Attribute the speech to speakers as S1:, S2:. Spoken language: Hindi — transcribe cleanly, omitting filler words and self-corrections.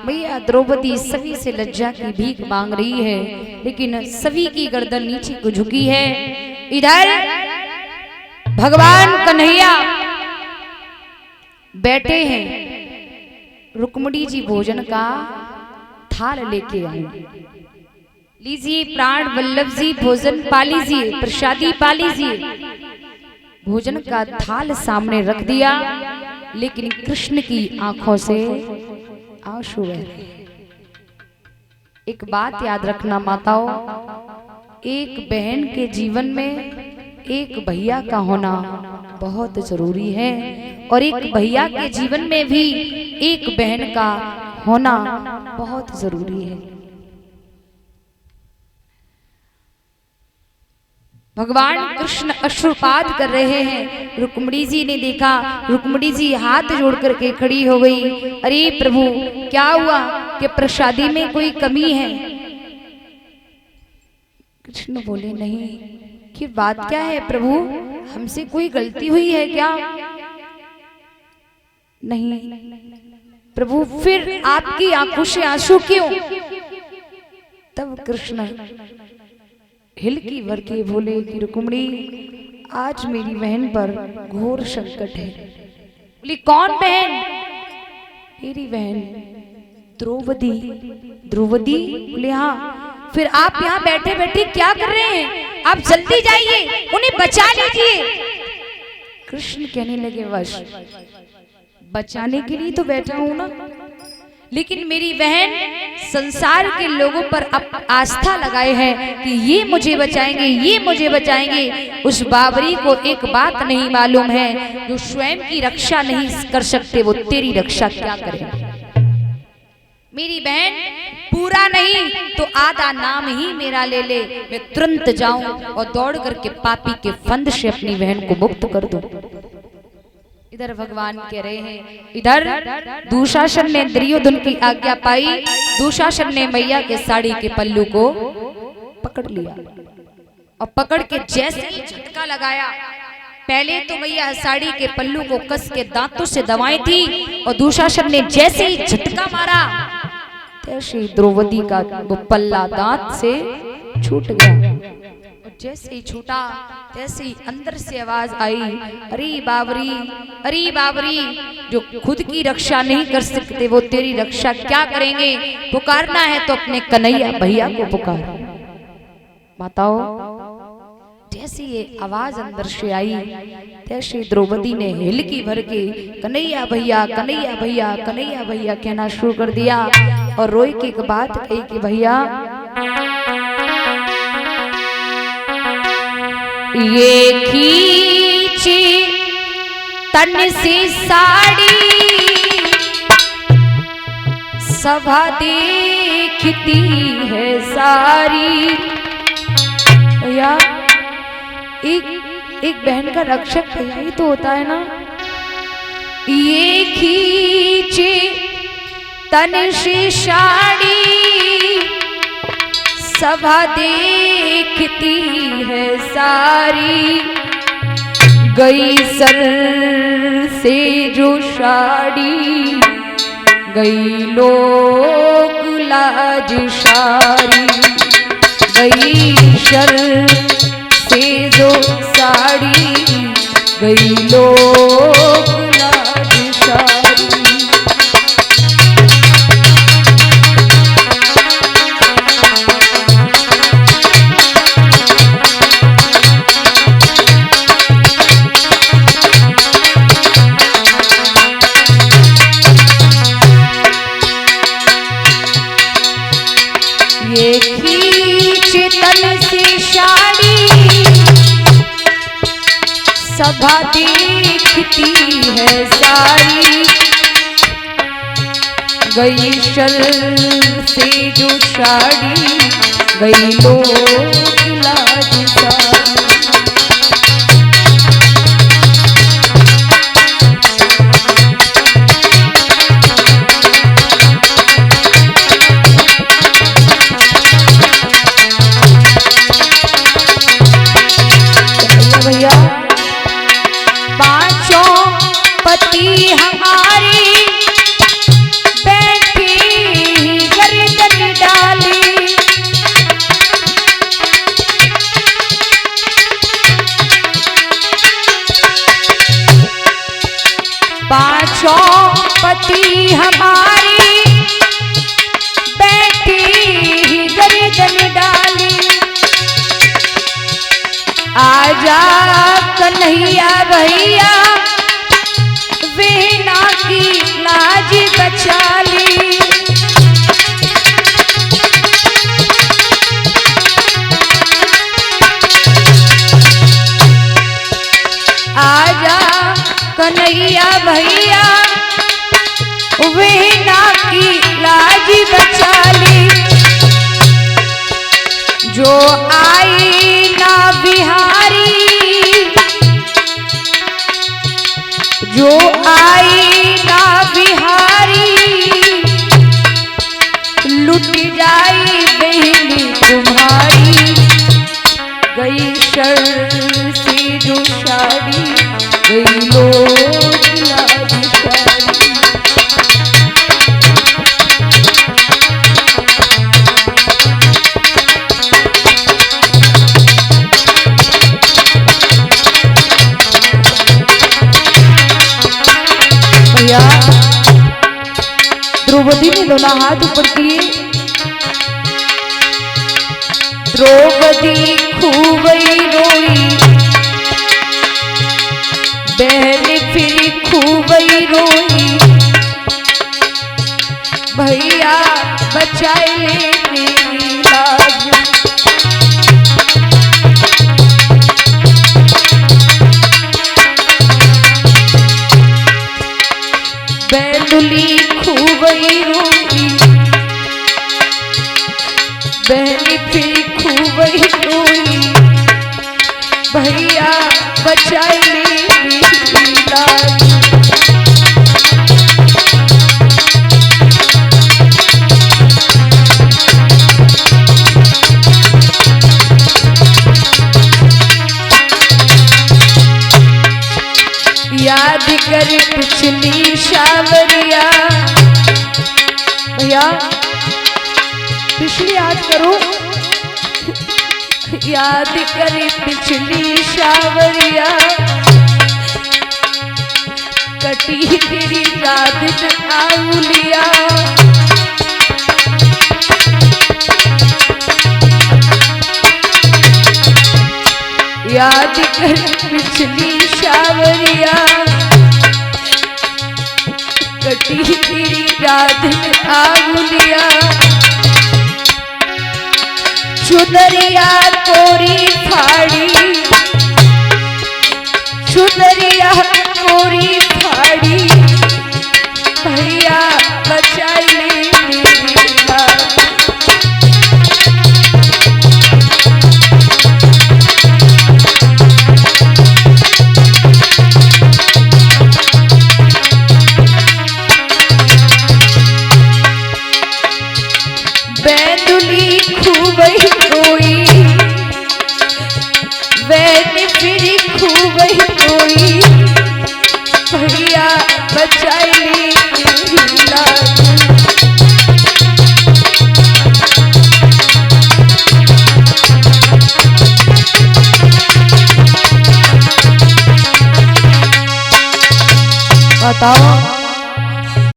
S1: मैया द्रौपदी सभी से लज्जा की भीख मांग रही है, लेकिन सभी की गर्दन नीचे को झुकी है। इधर भगवान कन्हैया बैठे हैं, रुक्मिणी जी भोजन का थाल लेके आए। लीजिए प्राण वल्लभ जी, भोजन पा लीजिए, प्रसादी पा लीजिए। भोजन का थाल सामने रख दिया, लेकिन कृष्ण की आंखों से आंसू बह रहे। एक बात याद रखना माताओं, एक बहन के जीवन में एक भैया का होना बहुत जरूरी है, और एक भैया के जीवन में भी एक बहन का होना बहुत जरूरी है। भगवान कृष्ण अश्रुपात कर रहे हैं। रुक्मिणी जी ने देखा, रुक्मिणी जी हाथ जोड़ करके खड़ी हो गई। अरे प्रभु, क्या हुआ कि प्रसादी में कोई कमी है? कृष्ण बोले, नहीं। कि बात क्या है प्रभु, हमसे कोई गलती हुई है क्या? नहीं प्रभु, फिर आपकी आंखों से आंसू क्यों? तब कृष्ण हिलकी भर के बोले कि रुक्मिणी, आज मेरी बहन पर घोर संकट है। बोली, कौन बहन? मेरी बहन द्रौपदी। द्रौपदी? बोले, हाँ। फिर आप यहाँ बैठे बैठे क्या कर रहे हैं? आप जल्दी जाइए, उन्हें बचा लीजिए। कृष्ण कहने लगे, वश बचाने के लिए तो बैठा हूं ना, लेकिन मेरी बहन संसार के लोगों पर अब आस्था लगाए है कि ये मुझे बचाएंगे, ये मुझे बचाएंगे। उस बाबरी को एक बात नहीं मालूम है, जो स्वयं की रक्षा नहीं कर सकते वो तेरी रक्षा क्या करेंगे। मेरी बहन पूरा नहीं तो आधा नाम ही मेरा ले ले, मैं तुरंत जाऊं और दौड़ करके पापी के फंद से अपनी बहन को मुक्त कर दूं। इधर भगवान कह रहे हैं, इधर दुशासन ने दुर्योधन की आज्ञा पाई। दुशासन ने मैया के साड़ी के पल्लू को पकड़ लिया, और पकड़ के जैसे ही झटका लगाया, पहले तो मैया साड़ी के पल्लू को कस के दांतों से दबाई थी, और दुशासन ने जैसे ही झटका मारा, तैसे द्रौपदी का वो पल्ला दांत से छूट गया। जैसे ही छूटा, तैसे ही अंदर से आवाज आई, अरे बाबरी, अरे बाबरी, जो खुद की रक्षा नहीं कर सकते वो तेरी रक्षा क्या करेंगे? पुकारना है तो अपने कन्हैया भैया को पुकार। माताओं, जैसे ये आवाज अंदर से आई, तैसे द्रौपदी ने हिलकी भर के कन्हैया भैया, कन्हैया भैया, कन्हैया भैया कहना शुरू कर दिया, और रोई की एक बात कही कि भैया, ये खींची तन से साड़ी, सभा देखती है सारी। भैया, एक बहन का रक्षक भैया ही तो होता है ना। ये खींचे तन से साड़ी, सभा देखती है सारी। गई सर से जो साड़ी, गई लोक लाज सारी। गई सर से जो साड़ी, गई लोक लाज सारी। ये खींच तन से साड़ी, सभा देखती है सारी। गई शर से जो साड़ी, गई लोक लाज सारी। पति हमारे बैठे कन्हैया भैया वेना की लाज बचा ली। आजा कन्हैया भैया वेना की लाज बचा ली। जो आई ना बिहारी, जो आई ना बिहारी, लुट जाई बहनी तुम्हारी। गई शर से जो साड़ी, गई लोग लाज साड़ी। भैया द्रौपदी ने दोनों हाथ ऊपर किए। द्रौपदी खूब रोई, बहन फिर खूब रोई। भैया बचाए ले मेरी लाज। बैदुली खूब रोई, बहन फिर खूब रोई। भैया बचाए ले मेरी लाज। याद कर पिछली शावरिया। भैया पिछली याद करो, याद कर पिछली शावरिया। कटी तेरी रात आउलिया। याद कर पिछली शावरिया। कटी तेरी रात आउलिया। चुनरिया कोरी फाड़ी, चुनरिया कोरी फाड़ी। भैया बचाई ले मेरी लाज। बैदुली खूब रोई, वैन फिर खूब रोई। भैया बचाई ले मेरी लाज। बताओ